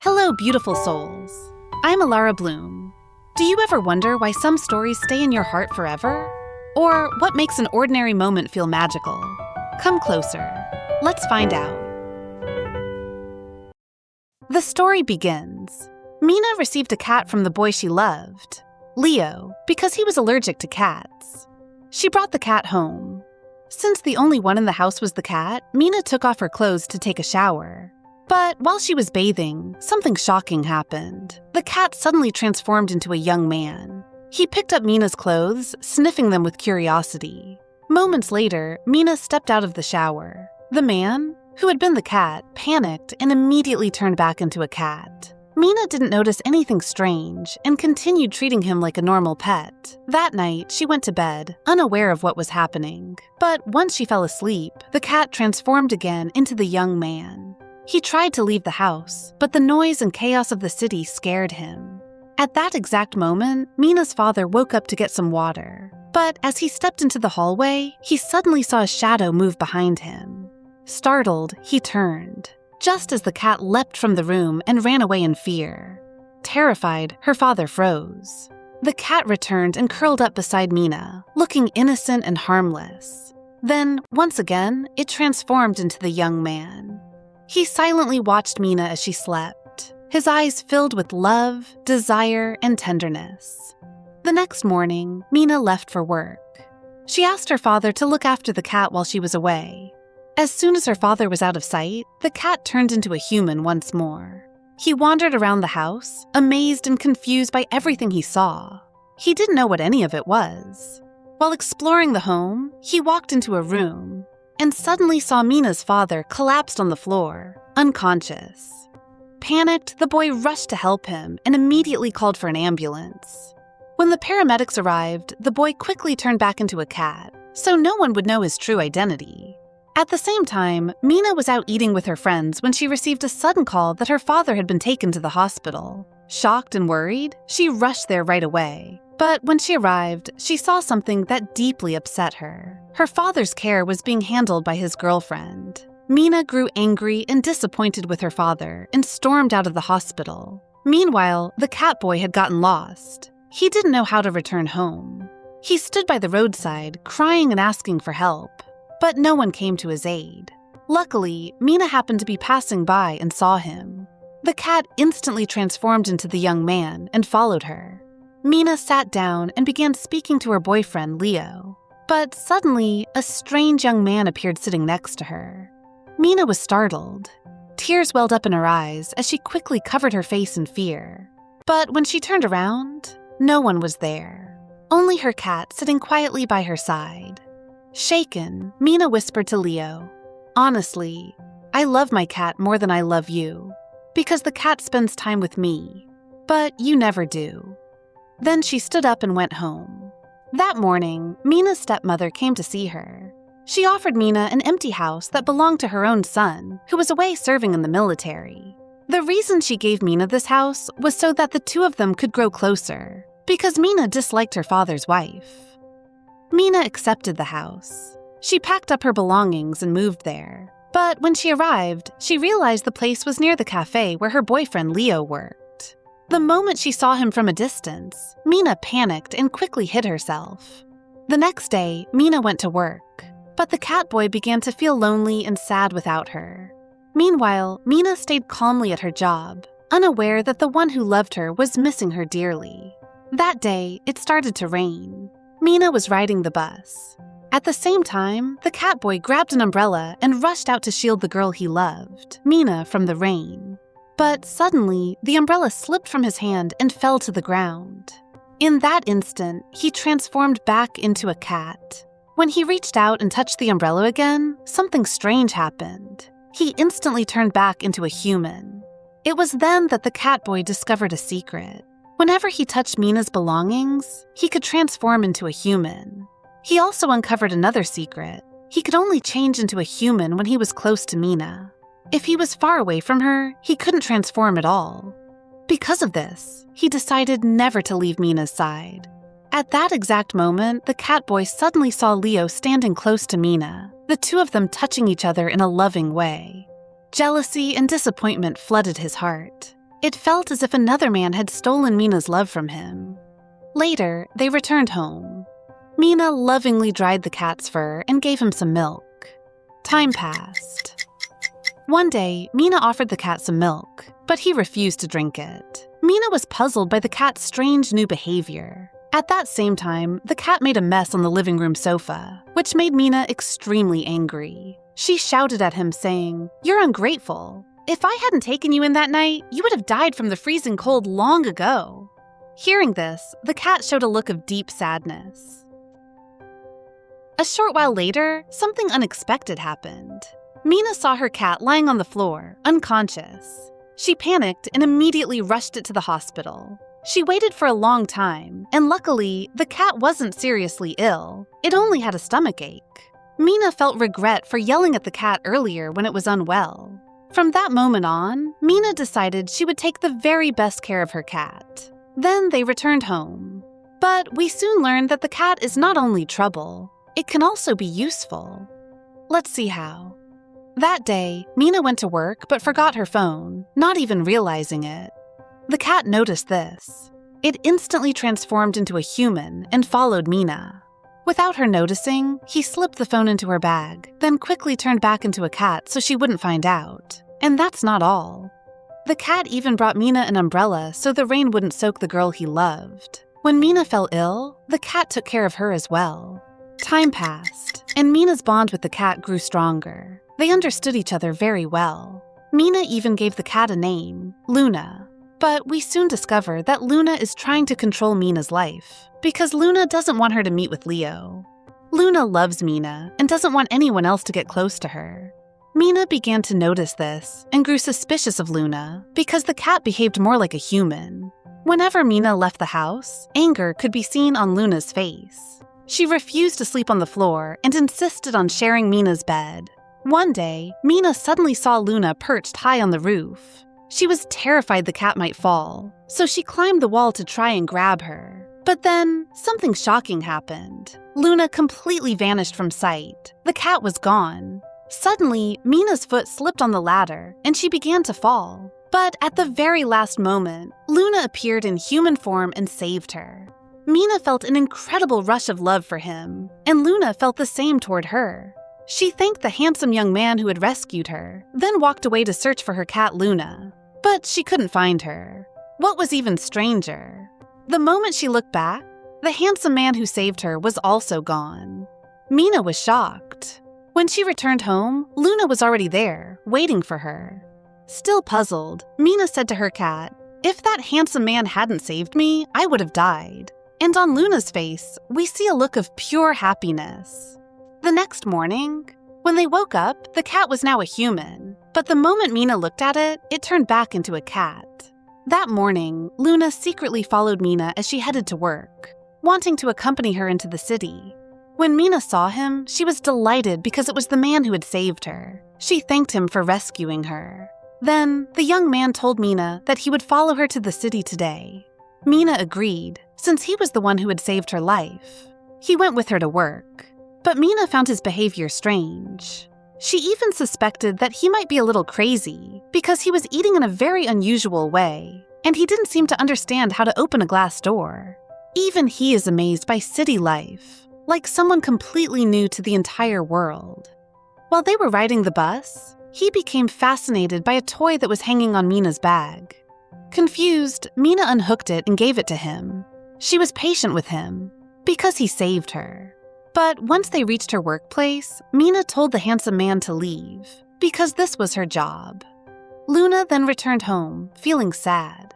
Hello, beautiful souls. I'm Alara Bloom. Do you ever wonder why some stories stay in your heart forever? Or what makes an ordinary moment feel magical? Come closer. Let's find out. The story begins. Mina received a cat from the boy she loved, Leo, because he was allergic to cats. She brought the cat home. Since the only one in the house was the cat, Mina took off her clothes to take a shower. But while she was bathing, something shocking happened. The cat suddenly transformed into a young man. He picked up Mina's clothes, sniffing them with curiosity. Moments later, Mina stepped out of the shower. The man, who had been the cat, panicked and immediately turned back into a cat. Mina didn't notice anything strange and continued treating him like a normal pet. That night, she went to bed, unaware of what was happening. But once she fell asleep, the cat transformed again into the young man. He tried to leave the house, but the noise and chaos of the city scared him. At that exact moment, Mina's father woke up to get some water. But as he stepped into the hallway, he suddenly saw a shadow move behind him. Startled, he turned, just as the cat leapt from the room and ran away in fear. Terrified, her father froze. The cat returned and curled up beside Mina, looking innocent and harmless. Then, once again, it transformed into the young man. He silently watched Mina as she slept, his eyes filled with love, desire, and tenderness. The next morning, Mina left for work. She asked her father to look after the cat while she was away. As soon as her father was out of sight, the cat turned into a human once more. He wandered around the house, amazed and confused by everything he saw. He didn't know what any of it was. While exploring the home, he walked into a room and suddenly saw Mina's father collapsed on the floor, unconscious. Panicked, the boy rushed to help him and immediately called for an ambulance. When the paramedics arrived, the boy quickly turned back into a cat, so no one would know his true identity. At the same time, Mina was out eating with her friends when she received a sudden call that her father had been taken to the hospital. Shocked and worried, she rushed there right away. But when she arrived, she saw something that deeply upset her. Her father's care was being handled by his girlfriend. Mina grew angry and disappointed with her father and stormed out of the hospital. Meanwhile, the catboy had gotten lost. He didn't know how to return home. He stood by the roadside, crying and asking for help, but no one came to his aid. Luckily, Mina happened to be passing by and saw him. The cat instantly transformed into the young man and followed her. Mina sat down and began speaking to her boyfriend, Leo. But suddenly, a strange young man appeared sitting next to her. Mina was startled. Tears welled up in her eyes as she quickly covered her face in fear. But when she turned around, no one was there. Only her cat sitting quietly by her side. Shaken, Mina whispered to Leo, "Honestly, I love my cat more than I love you, because the cat spends time with me, but you never do." Then she stood up and went home. That morning, Mina's stepmother came to see her. She offered Mina an empty house that belonged to her own son, who was away serving in the military. The reason she gave Mina this house was so that the two of them could grow closer, because Mina disliked her father's wife. Mina accepted the house. She packed up her belongings and moved there. But when she arrived, she realized the place was near the cafe where her boyfriend Leo worked. The moment she saw him from a distance, Mina panicked and quickly hid herself. The next day, Mina went to work, but the catboy began to feel lonely and sad without her. Meanwhile, Mina stayed calmly at her job, unaware that the one who loved her was missing her dearly. That day, it started to rain. Mina was riding the bus. At the same time, the catboy grabbed an umbrella and rushed out to shield the girl he loved, Mina, from the rain. But suddenly, the umbrella slipped from his hand and fell to the ground. In that instant, he transformed back into a cat. When he reached out and touched the umbrella again, something strange happened. He instantly turned back into a human. It was then that the catboy discovered a secret. Whenever he touched Mina's belongings, he could transform into a human. He also uncovered another secret. He could only change into a human when he was close to Mina. If he was far away from her, he couldn't transform at all. Because of this, he decided never to leave Mina's side. At that exact moment, the catboy suddenly saw Leo standing close to Mina, the two of them touching each other in a loving way. Jealousy and disappointment flooded his heart. It felt as if another man had stolen Mina's love from him. Later, they returned home. Mina lovingly dried the cat's fur and gave him some milk. Time passed. One day, Mina offered the cat some milk, but he refused to drink it. Mina was puzzled by the cat's strange new behavior. At that same time, the cat made a mess on the living room sofa, which made Mina extremely angry. She shouted at him, saying, "You're ungrateful. If I hadn't taken you in that night, you would have died from the freezing cold long ago." Hearing this, the cat showed a look of deep sadness. A short while later, something unexpected happened. Mina saw her cat lying on the floor, unconscious. She panicked and immediately rushed it to the hospital. She waited for a long time, and luckily, the cat wasn't seriously ill. It only had a stomachache. Mina felt regret for yelling at the cat earlier when it was unwell. From that moment on, Mina decided she would take the very best care of her cat. Then they returned home. But we soon learned that the cat is not only trouble, it can also be useful. Let's see how. That day, Mina went to work but forgot her phone, not even realizing it. The cat noticed this. It instantly transformed into a human and followed Mina. Without her noticing, he slipped the phone into her bag, then quickly turned back into a cat so she wouldn't find out. And that's not all. The cat even brought Mina an umbrella so the rain wouldn't soak the girl he loved. When Mina fell ill, the cat took care of her as well. Time passed, and Mina's bond with the cat grew stronger. They understood each other very well. Mina even gave the cat a name, Luna. But we soon discover that Luna is trying to control Mina's life, because Luna doesn't want her to meet with Leo. Luna loves Mina and doesn't want anyone else to get close to her. Mina began to notice this and grew suspicious of Luna because the cat behaved more like a human. Whenever Mina left the house, anger could be seen on Luna's face. She refused to sleep on the floor and insisted on sharing Mina's bed. One day, Mina suddenly saw Luna perched high on the roof. She was terrified the cat might fall, so she climbed the wall to try and grab her. But then, something shocking happened. Luna completely vanished from sight. The cat was gone. Suddenly, Mina's foot slipped on the ladder, and she began to fall. But at the very last moment, Luna appeared in human form and saved her. Mina felt an incredible rush of love for him, and Luna felt the same toward her. She thanked the handsome young man who had rescued her, then walked away to search for her cat Luna. But she couldn't find her. What was even stranger? The moment she looked back, the handsome man who saved her was also gone. Mina was shocked. When she returned home, Luna was already there, waiting for her. Still puzzled, Mina said to her cat, "If that handsome man hadn't saved me, I would have died." And on Luna's face, we see a look of pure happiness. The next morning, when they woke up, the cat was now a human. But the moment Mina looked at it, it turned back into a cat. That morning, Luna secretly followed Mina as she headed to work, wanting to accompany her into the city. When Mina saw him, she was delighted because it was the man who had saved her. She thanked him for rescuing her. Then, the young man told Mina that he would follow her to the city today. Mina agreed, since he was the one who had saved her life. He went with her to work. But Mina found his behavior strange. She even suspected that he might be a little crazy because he was eating in a very unusual way, and he didn't seem to understand how to open a glass door. Even he is amazed by city life, like someone completely new to the entire world. While they were riding the bus, he became fascinated by a toy that was hanging on Mina's bag. Confused, Mina unhooked it and gave it to him. She was patient with him because he saved her. But once they reached her workplace, Mina told the handsome man to leave, because this was her job. Luna then returned home, feeling sad.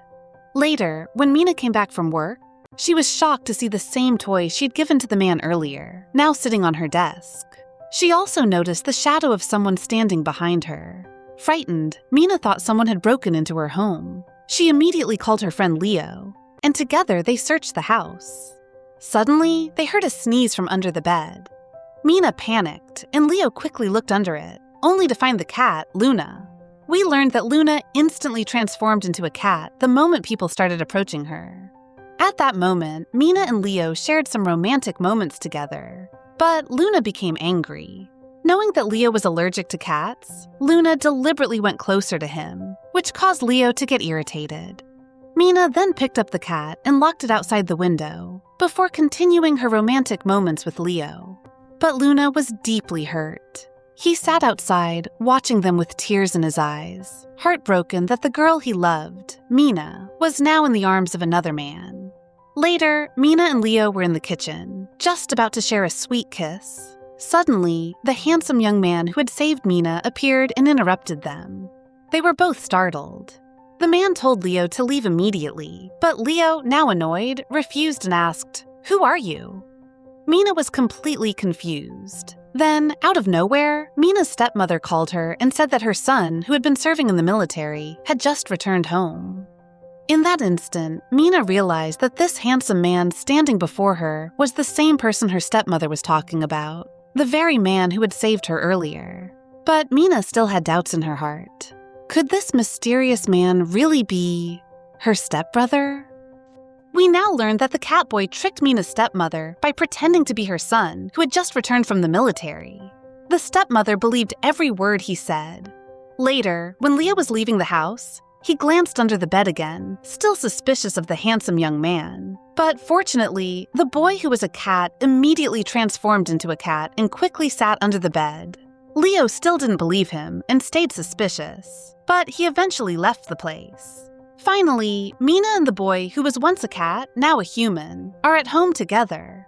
Later, when Mina came back from work, she was shocked to see the same toy she'd given to the man earlier, now sitting on her desk. She also noticed the shadow of someone standing behind her. Frightened, Mina thought someone had broken into her home. She immediately called her friend Leo, and together they searched the house. Suddenly, they heard a sneeze from under the bed. Mina panicked, and Leo quickly looked under it, only to find the cat, Luna. We learned that Luna instantly transformed into a cat the moment people started approaching her. At that moment, Mina and Leo shared some romantic moments together, but Luna became angry. Knowing that Leo was allergic to cats, Luna deliberately went closer to him, which caused Leo to get irritated. Mina then picked up the cat and locked it outside the window before continuing her romantic moments with Leo. But Luna was deeply hurt. He sat outside, watching them with tears in his eyes, heartbroken that the girl he loved, Mina, was now in the arms of another man. Later, Mina and Leo were in the kitchen, just about to share a sweet kiss. Suddenly, the handsome young man who had saved Mina appeared and interrupted them. They were both startled. The man told Leo to leave immediately, but Leo, now annoyed, refused and asked, "Who are you?" Mina was completely confused. Then, out of nowhere, Mina's stepmother called her and said that her son, who had been serving in the military, had just returned home. In that instant, Mina realized that this handsome man standing before her was the same person her stepmother was talking about, the very man who had saved her earlier. But Mina still had doubts in her heart. Could this mysterious man really be her stepbrother? We now learn that the catboy tricked Mina's stepmother by pretending to be her son, who had just returned from the military. The stepmother believed every word he said. Later, when Leo was leaving the house, he glanced under the bed again, still suspicious of the handsome young man. But fortunately, the boy who was a cat immediately transformed into a cat and quickly sat under the bed. Leo still didn't believe him and stayed suspicious, but he eventually left the place. Finally, Mina and the boy who was once a cat, now a human, are at home together.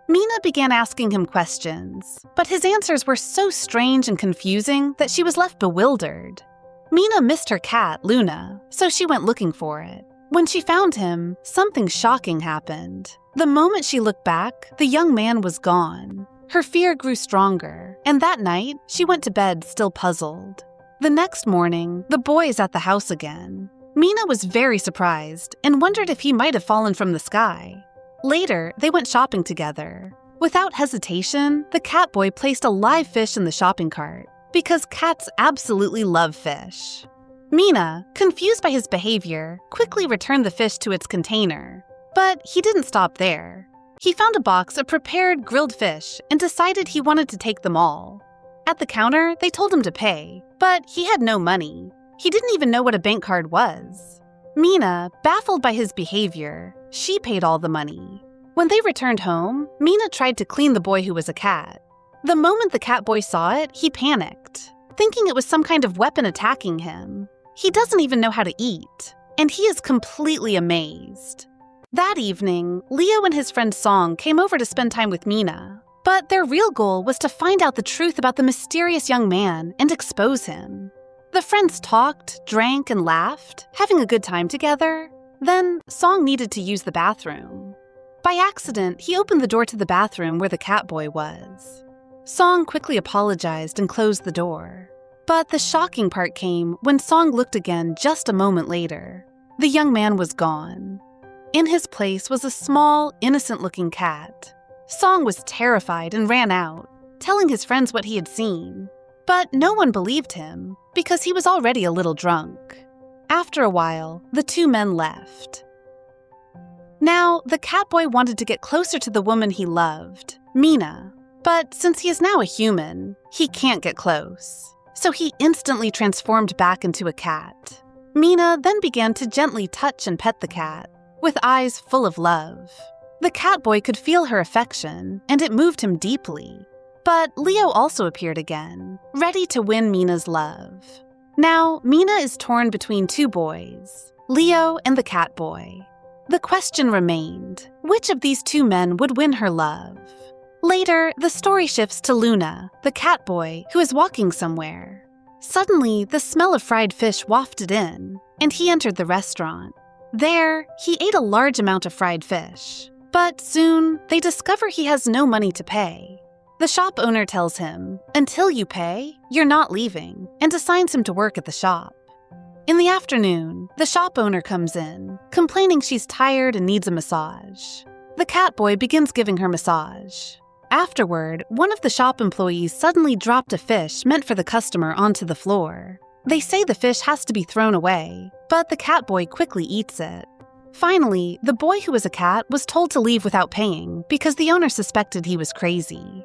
Mina began asking him questions, but his answers were so strange and confusing that she was left bewildered. Mina missed her cat, Luna, so she went looking for it. When she found him, something shocking happened. The moment she looked back, the young man was gone. Her fear grew stronger, and that night, she went to bed still puzzled. The next morning, the boy is at the house again. Mina was very surprised and wondered if he might have fallen from the sky. Later, they went shopping together. Without hesitation, the catboy placed a live fish in the shopping cart, because cats absolutely love fish. Mina, confused by his behavior, quickly returned the fish to its container. But he didn't stop there. He found a box of prepared grilled fish and decided he wanted to take them all. At the counter, they told him to pay, but he had no money. He didn't even know what a bank card was. Mina, baffled by his behavior, she paid all the money. When they returned home, Mina tried to clean the boy who was a cat. The moment the catboy saw it, he panicked, thinking it was some kind of weapon attacking him. He doesn't even know how to eat, and he is completely amazed. That evening, Leo and his friend Song came over to spend time with Mina, but their real goal was to find out the truth about the mysterious young man and expose him. The friends talked, drank, and laughed, having a good time together. Then, Song needed to use the bathroom. By accident, he opened the door to the bathroom where the catboy was. Song quickly apologized and closed the door. But the shocking part came when Song looked again just a moment later. The young man was gone. In his place was a small, innocent-looking cat. Song was terrified and ran out, telling his friends what he had seen. But no one believed him, because he was already a little drunk. After a while, the two men left. Now, the catboy wanted to get closer to the woman he loved, Mina. But since he is now a human, he can't get close. So he instantly transformed back into a cat. Mina then began to gently touch and pet the cat, with eyes full of love. The catboy could feel her affection, and it moved him deeply. But Leo also appeared again, ready to win Mina's love. Now, Mina is torn between two boys, Leo and the catboy. The question remained, which of these two men would win her love? Later, the story shifts to Luna, the catboy, who is walking somewhere. Suddenly, the smell of fried fish wafted in, and he entered the restaurant. There, he ate a large amount of fried fish. But soon, they discover he has no money to pay. The shop owner tells him, until you pay, you're not leaving, and assigns him to work at the shop. In the afternoon, the shop owner comes in, complaining she's tired and needs a massage. The catboy begins giving her massage. Afterward, one of the shop employees suddenly dropped a fish meant for the customer onto the floor. They say the fish has to be thrown away, but the catboy quickly eats it. Finally, the boy who was a cat was told to leave without paying because the owner suspected he was crazy.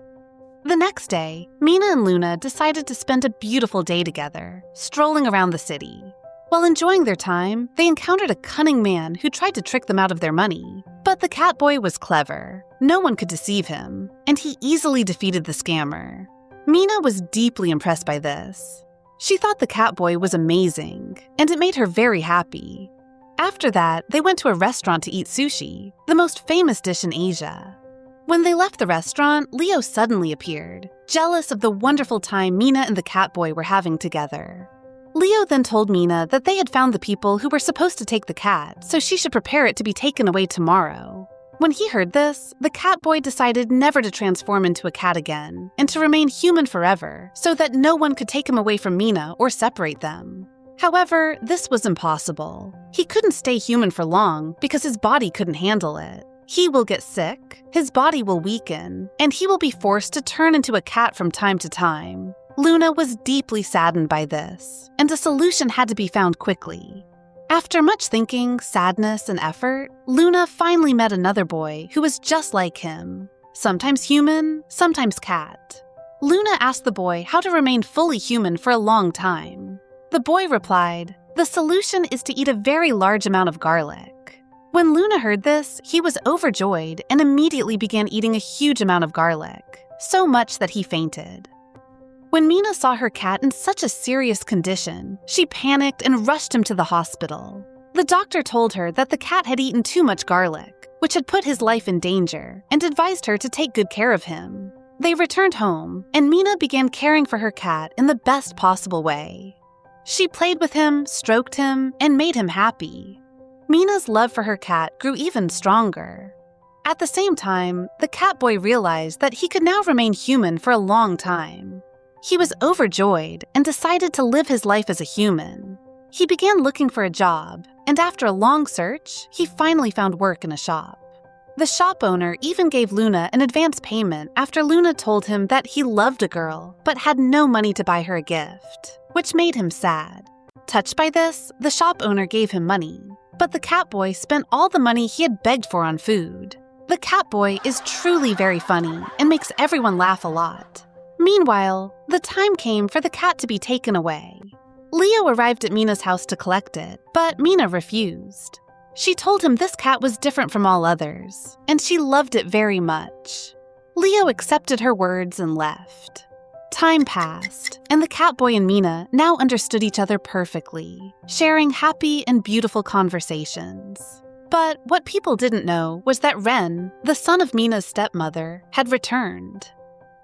The next day, Mina and Luna decided to spend a beautiful day together, strolling around the city. While enjoying their time, they encountered a cunning man who tried to trick them out of their money. But the catboy was clever. No one could deceive him, and he easily defeated the scammer. Mina was deeply impressed by this. She thought the catboy was amazing, and it made her very happy. After that, they went to a restaurant to eat sushi, the most famous dish in Asia. When they left the restaurant, Leo suddenly appeared, jealous of the wonderful time Mina and the catboy were having together. Leo then told Mina that they had found the people who were supposed to take the cat, so she should prepare it to be taken away tomorrow. When he heard this, the catboy decided never to transform into a cat again and to remain human forever so that no one could take him away from Mina or separate them. However, this was impossible. He couldn't stay human for long because his body couldn't handle it. He will get sick, his body will weaken, and he will be forced to turn into a cat from time to time. Luna was deeply saddened by this, and a solution had to be found quickly. After much thinking, sadness, and effort, Luna finally met another boy who was just like him, sometimes human, sometimes cat. Luna asked the boy how to remain fully human for a long time. The boy replied, "The solution is to eat a very large amount of garlic." When Luna heard this, he was overjoyed and immediately began eating a huge amount of garlic, so much that he fainted. When Mina saw her cat in such a serious condition, she panicked and rushed him to the hospital. The doctor told her that the cat had eaten too much garlic, which had put his life in danger, and advised her to take good care of him. They returned home, and Mina began caring for her cat in the best possible way. She played with him, stroked him, and made him happy. Mina's love for her cat grew even stronger. At the same time, the catboy realized that he could now remain human for a long time. He was overjoyed and decided to live his life as a human. He began looking for a job, and after a long search, he finally found work in a shop. The shop owner even gave Luna an advance payment after Luna told him that he loved a girl but had no money to buy her a gift, which made him sad. Touched by this, the shop owner gave him money, but the catboy spent all the money he had begged for on food. The catboy is truly very funny and makes everyone laugh a lot. Meanwhile, the time came for the cat to be taken away. Leo arrived at Mina's house to collect it, but Mina refused. She told him this cat was different from all others, and she loved it very much. Leo accepted her words and left. Time passed, and the catboy and Mina now understood each other perfectly, sharing happy and beautiful conversations. But what people didn't know was that Ren, the son of Mina's stepmother, had returned.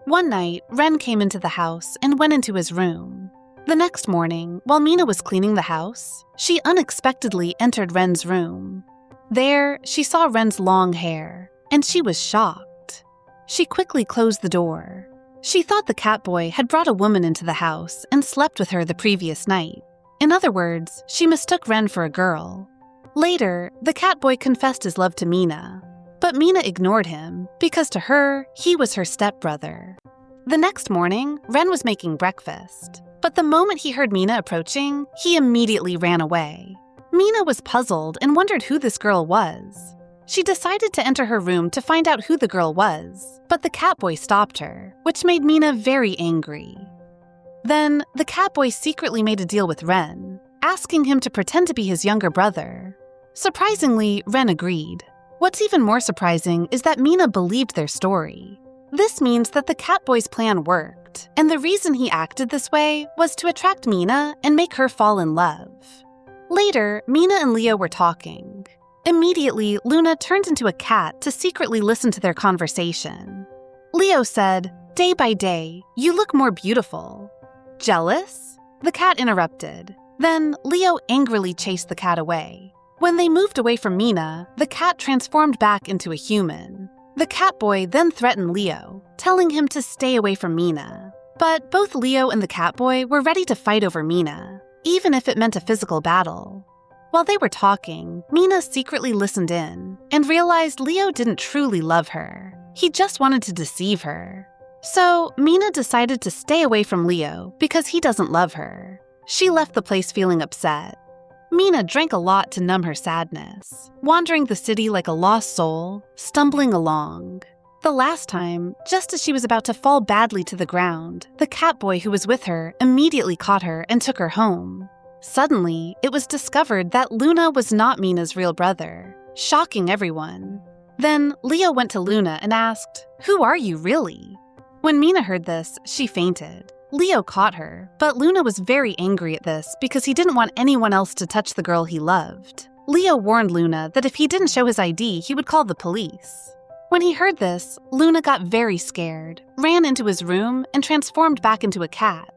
One night, Ren came into the house and went into his room. The next morning, while Mina was cleaning the house, she unexpectedly entered Ren's room. There, she saw Ren's long hair, and she was shocked. She quickly closed the door. She thought the catboy had brought a woman into the house and slept with her the previous night. In other words, she mistook Ren for a girl. Later, the catboy confessed his love to Mina. But Mina ignored him because to her, he was her stepbrother. The next morning, Ren was making breakfast, but the moment he heard Mina approaching, he immediately ran away. Mina was puzzled and wondered who this girl was. She decided to enter her room to find out who the girl was, but the catboy stopped her, which made Mina very angry. Then, the catboy secretly made a deal with Ren, asking him to pretend to be his younger brother. Surprisingly, Ren agreed. What's even more surprising is that Mina believed their story. This means that the catboy's plan worked, and the reason he acted this way was to attract Mina and make her fall in love. Later, Mina and Leo were talking. Immediately, Luna turned into a cat to secretly listen to their conversation. Leo said, "Day by day, you look more beautiful." "Jealous?" The cat interrupted. Then Leo angrily chased the cat away. When they moved away from Mina, the cat transformed back into a human. The catboy then threatened Leo, telling him to stay away from Mina. But both Leo and the catboy were ready to fight over Mina, even if it meant a physical battle. While they were talking, Mina secretly listened in and realized Leo didn't truly love her. He just wanted to deceive her. So Mina decided to stay away from Leo because he doesn't love her. She left the place feeling upset. Mina drank a lot to numb her sadness, wandering the city like a lost soul, stumbling along. The last time, just as she was about to fall badly to the ground, the catboy who was with her immediately caught her and took her home. Suddenly, it was discovered that Luna was not Mina's real brother, shocking everyone. Then Leo went to Luna and asked, "Who are you really?" When Mina heard this, she fainted. Leo caught her, but Luna was very angry at this because he didn't want anyone else to touch the girl he loved. Leo warned Luna that if he didn't show his ID, he would call the police. When he heard this, Luna got very scared, ran into his room, and transformed back into a cat.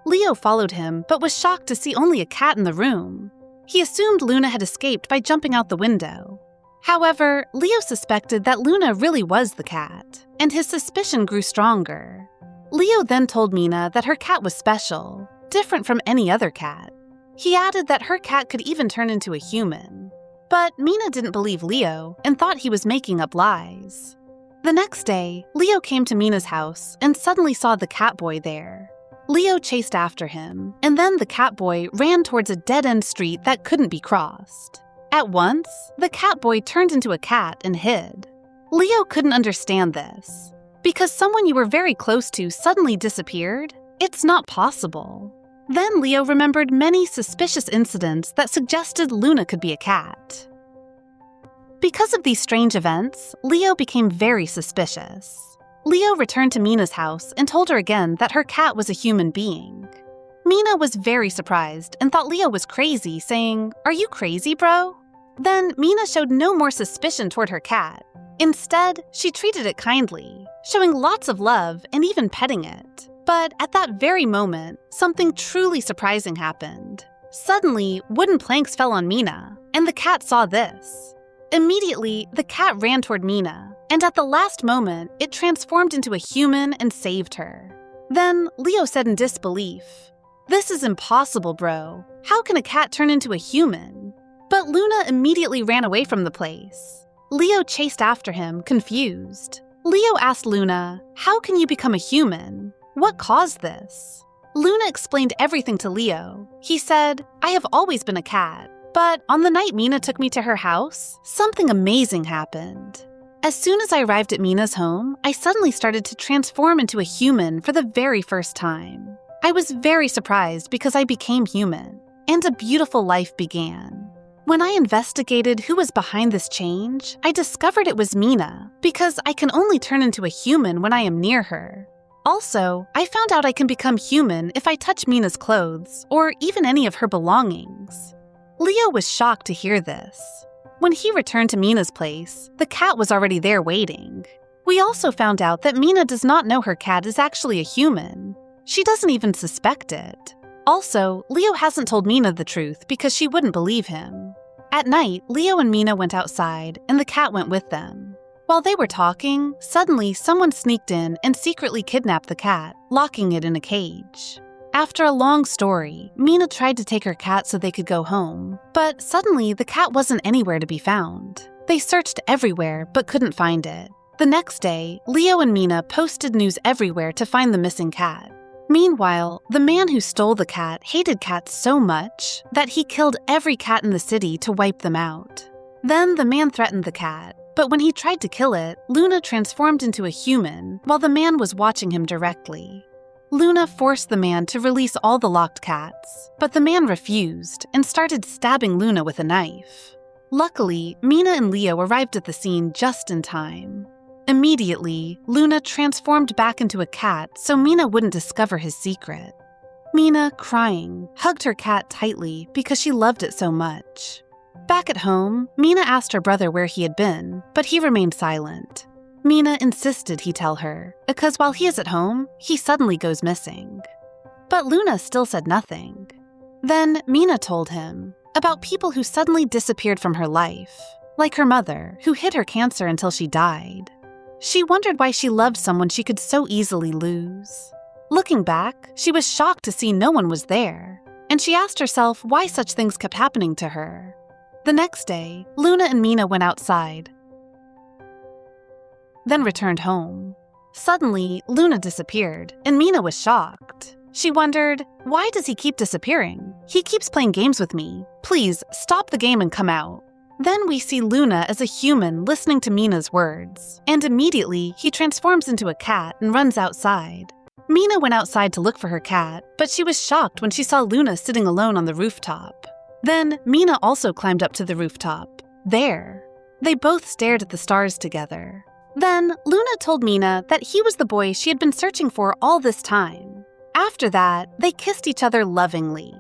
Leo followed him, but was shocked to see only a cat in the room. He assumed Luna had escaped by jumping out the window. However, Leo suspected that Luna really was the cat, and his suspicion grew stronger. Leo then told Mina that her cat was special, different from any other cat. He added that her cat could even turn into a human. But Mina didn't believe Leo and thought he was making up lies. The next day, Leo came to Mina's house and suddenly saw the catboy there. Leo chased after him, and then the catboy ran towards a dead-end street that couldn't be crossed. At once, the catboy turned into a cat and hid. Leo couldn't understand this. Because someone you were very close to suddenly disappeared, it's not possible. Then Leo remembered many suspicious incidents that suggested Luna could be a cat. Because of these strange events, Leo became very suspicious. Leo returned to Mina's house and told her again that her cat was a human being. Mina was very surprised and thought Leo was crazy, saying, "Are you crazy, bro?" Then Mina showed no more suspicion toward her cat. Instead, she treated it kindly, showing lots of love and even petting it. But at that very moment, something truly surprising happened. Suddenly, wooden planks fell on Mina, and the cat saw this. Immediately, the cat ran toward Mina, and at the last moment, it transformed into a human and saved her. Then Leo said in disbelief, "This is impossible, bro. How can a cat turn into a human?" But Luna immediately ran away from the place. Leo chased after him, confused. Leo asked Luna, "How can you become a human? What caused this?" Luna explained everything to Leo. He said, "I have always been a cat, but on the night Mina took me to her house, something amazing happened. As soon as I arrived at Mina's home, I suddenly started to transform into a human for the very first time. I was very surprised because I became human, and a beautiful life began. When I investigated who was behind this change, I discovered it was Mina, because I can only turn into a human when I am near her. Also, I found out I can become human if I touch Mina's clothes, or even any of her belongings." Leo was shocked to hear this. When he returned to Mina's place, the cat was already there waiting. We also found out that Mina does not know her cat is actually a human. She doesn't even suspect it. Also, Leo hasn't told Mina the truth because she wouldn't believe him. At night, Leo and Mina went outside, and the cat went with them. While they were talking, suddenly someone sneaked in and secretly kidnapped the cat, locking it in a cage. After a long story, Mina tried to take her cat so they could go home, but suddenly the cat wasn't anywhere to be found. They searched everywhere but couldn't find it. The next day, Leo and Mina posted news everywhere to find the missing cat. Meanwhile, the man who stole the cat hated cats so much that he killed every cat in the city to wipe them out. Then the man threatened the cat, but when he tried to kill it, Luna transformed into a human while the man was watching him directly. Luna forced the man to release all the locked cats, but the man refused and started stabbing Luna with a knife. Luckily, Mina and Leo arrived at the scene just in time. Immediately, Luna transformed back into a cat so Mina wouldn't discover his secret. Mina, crying, hugged her cat tightly because she loved it so much. Back at home, Mina asked her brother where he had been, but he remained silent. Mina insisted he tell her, because while he is at home, he suddenly goes missing. But Luna still said nothing. Then Mina told him about people who suddenly disappeared from her life, like her mother, who hid her cancer until she died. She wondered why she loved someone she could so easily lose. Looking back, she was shocked to see no one was there, and she asked herself why such things kept happening to her. The next day, Luna and Mina went outside, then returned home. Suddenly, Luna disappeared, and Mina was shocked. She wondered, why does he keep disappearing? He keeps playing games with me. Please, stop the game and come out. Then we see Luna as a human listening to Mina's words, and immediately he transforms into a cat and runs outside. Mina went outside to look for her cat, but she was shocked when she saw Luna sitting alone on the rooftop. Then Mina also climbed up to the rooftop. There, they both stared at the stars together. Then Luna told Mina that he was the boy she had been searching for all this time. After that, they kissed each other lovingly.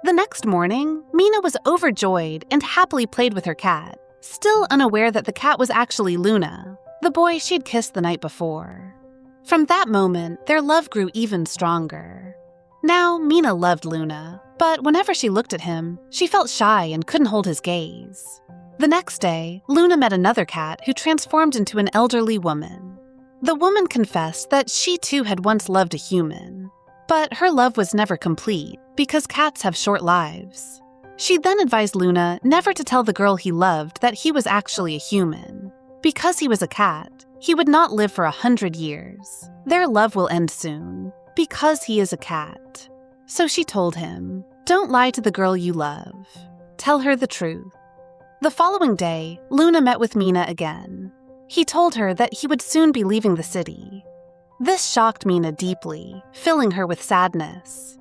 The next morning, Mina was overjoyed and happily played with her cat, still unaware that the cat was actually Luna, the boy she had kissed the night before. From that moment, their love grew even stronger. Now, Mina loved Luna, but whenever she looked at him, she felt shy and couldn't hold his gaze. The next day, Luna met another cat who transformed into an elderly woman. The woman confessed that she too had once loved a human, but her love was never complete because cats have short lives. She then advised Luna never to tell the girl he loved that he was actually a human. Because he was a cat, he would not live for 100 years. Their love will end soon, because he is a cat. So she told him, "Don't lie to the girl you love. Tell her the truth." The following day, Luna met with Mina again. He told her that he would soon be leaving the city. This shocked Mina deeply, filling her with sadness.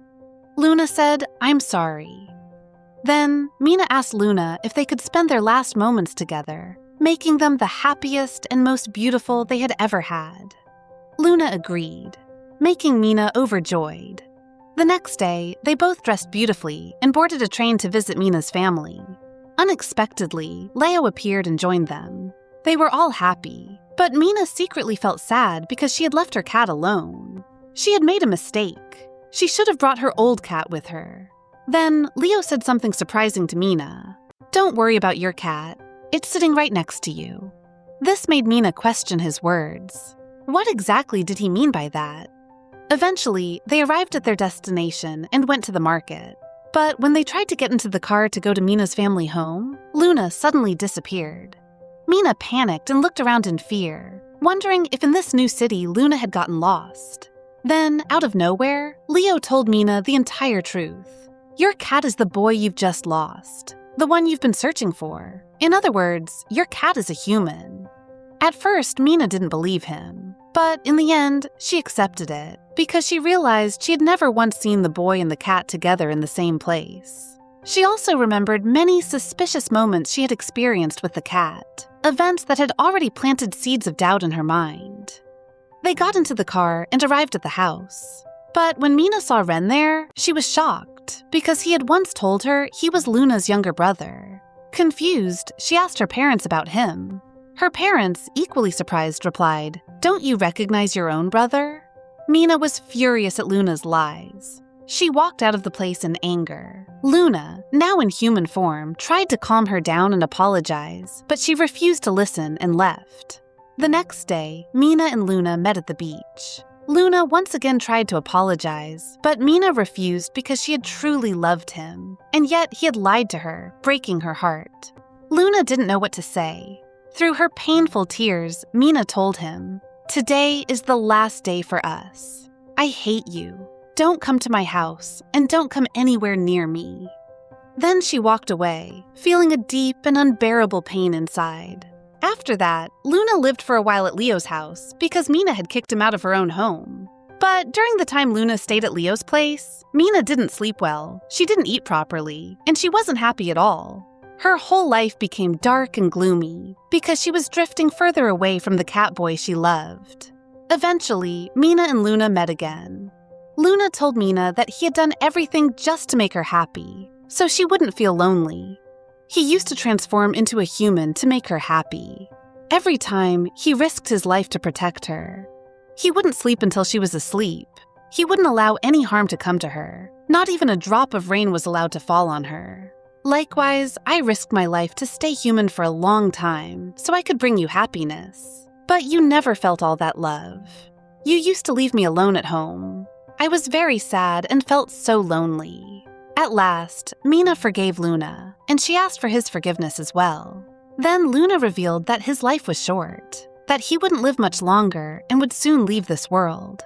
Luna said, "I'm sorry." Then, Mina asked Luna if they could spend their last moments together, making them the happiest and most beautiful they had ever had. Luna agreed, making Mina overjoyed. The next day, they both dressed beautifully and boarded a train to visit Mina's family. Unexpectedly, Leo appeared and joined them. They were all happy, but Mina secretly felt sad because she had left her cat alone. She had made a mistake. She should have brought her old cat with her. Then, Leo said something surprising to Mina. "Don't worry about your cat. It's sitting right next to you." This made Mina question his words. What exactly did he mean by that? Eventually, they arrived at their destination and went to the market. But when they tried to get into the car to go to Mina's family home, Luna suddenly disappeared. Mina panicked and looked around in fear, wondering if in this new city Luna had gotten lost. Then, out of nowhere, Leo told Mina the entire truth. "Your cat is the boy you've just lost, the one you've been searching for. In other words, your cat is a human." At first, Mina didn't believe him, but in the end, she accepted it because she realized she had never once seen the boy and the cat together in the same place. She also remembered many suspicious moments she had experienced with the cat, events that had already planted seeds of doubt in her mind. They got into the car and arrived at the house. But when Mina saw Ren there, she was shocked because he had once told her he was Luna's younger brother. Confused, she asked her parents about him. Her parents, equally surprised, replied, "Don't you recognize your own brother?" Mina was furious at Luna's lies. She walked out of the place in anger. Luna, now in human form, tried to calm her down and apologize, but she refused to listen and left. The next day, Mina and Luna met at the beach. Luna once again tried to apologize, but Mina refused because she had truly loved him, and yet he had lied to her, breaking her heart. Luna didn't know what to say. Through her painful tears, Mina told him, "Today is the last day for us. I hate you. Don't come to my house, and don't come anywhere near me." Then she walked away, feeling a deep and unbearable pain inside. After that, Luna lived for a while at Leo's house because Mina had kicked him out of her own home. But during the time Luna stayed at Leo's place, Mina didn't sleep well, she didn't eat properly, and she wasn't happy at all. Her whole life became dark and gloomy because she was drifting further away from the catboy she loved. Eventually, Mina and Luna met again. Luna told Mina that he had done everything just to make her happy, so she wouldn't feel lonely. He used to transform into a human to make her happy. Every time, he risked his life to protect her. He wouldn't sleep until she was asleep. He wouldn't allow any harm to come to her. Not even a drop of rain was allowed to fall on her. Likewise, I risked my life to stay human for a long time so I could bring you happiness. But you never felt all that love. You used to leave me alone at home. I was very sad and felt so lonely. At last, Mina forgave Luna, and she asked for his forgiveness as well. Then Luna revealed that his life was short, that he wouldn't live much longer and would soon leave this world.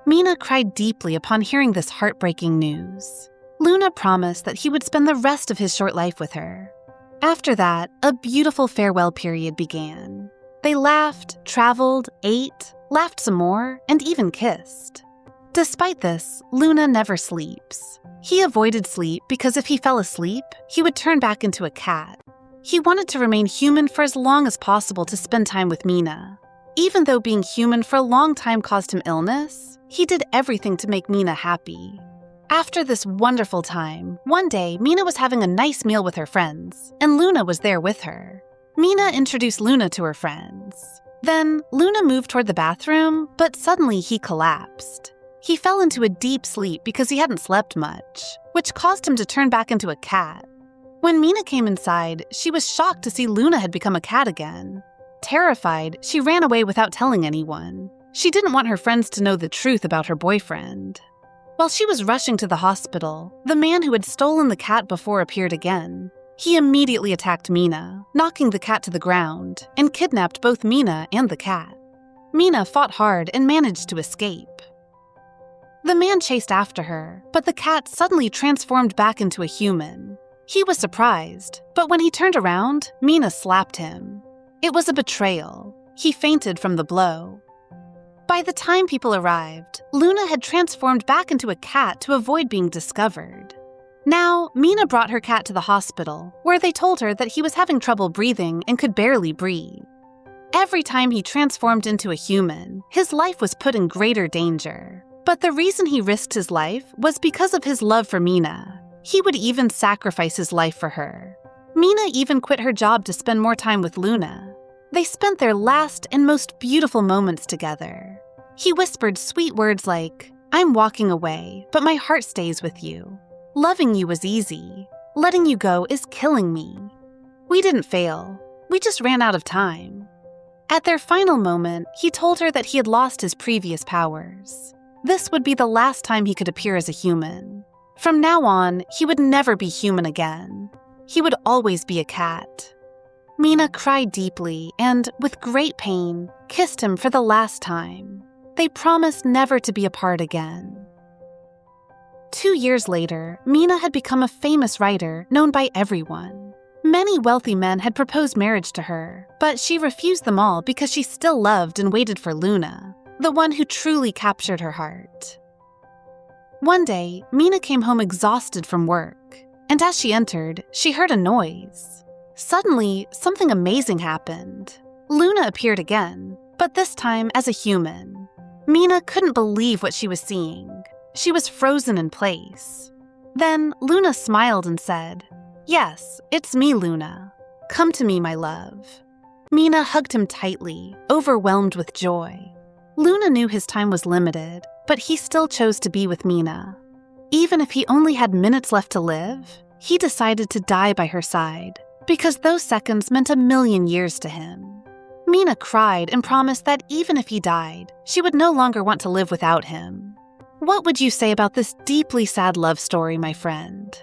Mina cried deeply upon hearing this heartbreaking news. Luna promised that he would spend the rest of his short life with her. After that, a beautiful farewell period began. They laughed, traveled, ate, laughed some more, and even kissed. Despite this, Luna never sleeps. He avoided sleep because if he fell asleep, he would turn back into a cat. He wanted to remain human for as long as possible to spend time with Mina. Even though being human for a long time caused him illness, he did everything to make Mina happy. After this wonderful time, one day Mina was having a nice meal with her friends, and Luna was there with her. Mina introduced Luna to her friends. Then, Luna moved toward the bathroom, but suddenly he collapsed. He fell into a deep sleep because he hadn't slept much, which caused him to turn back into a cat. When Mina came inside, she was shocked to see Luna had become a cat again. Terrified, she ran away without telling anyone. She didn't want her friends to know the truth about her boyfriend. While she was rushing to the hospital, the man who had stolen the cat before appeared again. He immediately attacked Mina, knocking the cat to the ground, and kidnapped both Mina and the cat. Mina fought hard and managed to escape. The man chased after her, but the cat suddenly transformed back into a human. He was surprised, but when he turned around, Mina slapped him. It was a betrayal. He fainted from the blow. By the time people arrived, Luna had transformed back into a cat to avoid being discovered. Now, Mina brought her cat to the hospital, where they told her that he was having trouble breathing and could barely breathe. Every time he transformed into a human, his life was put in greater danger. But the reason he risked his life was because of his love for Mina. He would even sacrifice his life for her. Mina even quit her job to spend more time with Luna. They spent their last and most beautiful moments together. He whispered sweet words like, "I'm walking away, but my heart stays with you. Loving you was easy. Letting you go is killing me. We didn't fail. We just ran out of time." At their final moment, he told her that he had lost his previous powers. This would be the last time he could appear as a human. From now on, he would never be human again. He would always be a cat. Mina cried deeply and, with great pain, kissed him for the last time. They promised never to be apart again. 2 years later, Mina had become a famous writer known by everyone. Many wealthy men had proposed marriage to her, but she refused them all because she still loved and waited for Luna, the one who truly captured her heart. One day, Mina came home exhausted from work, and as she entered, she heard a noise. Suddenly, something amazing happened. Luna appeared again, but this time as a human. Mina couldn't believe what she was seeing. She was frozen in place. Then Luna smiled and said, "Yes, it's me, Luna. Come to me, my love." Mina hugged him tightly, overwhelmed with joy. Luna knew his time was limited, but he still chose to be with Mina. Even if he only had minutes left to live, he decided to die by her side, because those seconds meant a million years to him. Mina cried and promised that even if he died, she would no longer want to live without him. What would you say about this deeply sad love story, my friend?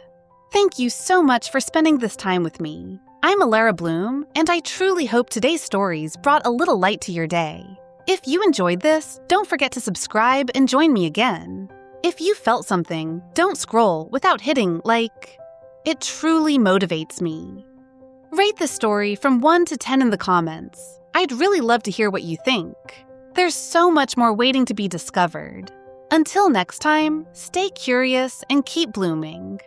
Thank you so much for spending this time with me. I'm Alara Bloom, and I truly hope today's stories brought a little light to your day. If you enjoyed this, don't forget to subscribe and join me again. If you felt something, don't scroll without hitting like. It truly motivates me. Rate the story from 1 to 10 in the comments. I'd really love to hear what you think. There's so much more waiting to be discovered. Until next time, stay curious and keep blooming.